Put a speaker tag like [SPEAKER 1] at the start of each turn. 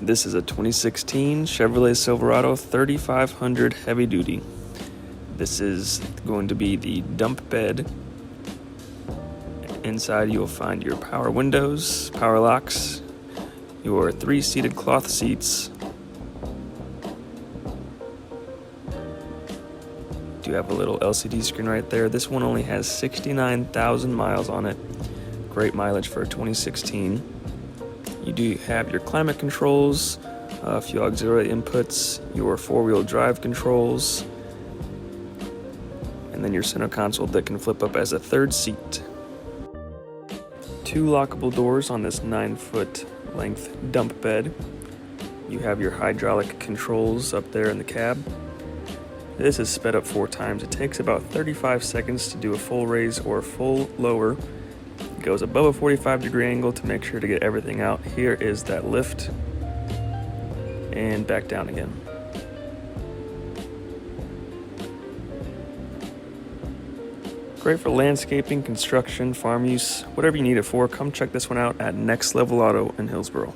[SPEAKER 1] This is a 2016 Chevrolet Silverado 3500 heavy duty. This is going to be the dump bed. Inside you'll find your power windows, power locks, your 3-seated cloth seats. Do have a little LCD screen right there. This one only has 69,000 miles on it. Great mileage for a 2016. You do have your climate controls, a few auxiliary inputs, your 4-wheel drive controls, and then your center console that can flip up as a third seat. 2 lockable doors on this 9-foot length dump bed. You have your hydraulic controls up there in the cab. This is sped up 4 times. It takes about 35 seconds to do a full raise or full lower. It goes above a 45-degree angle to make sure to get everything out. Here is that lift, and back down again. Great for landscaping, construction, farm use, whatever you need it for. Come check this one out at Next Level Auto in Hillsboro.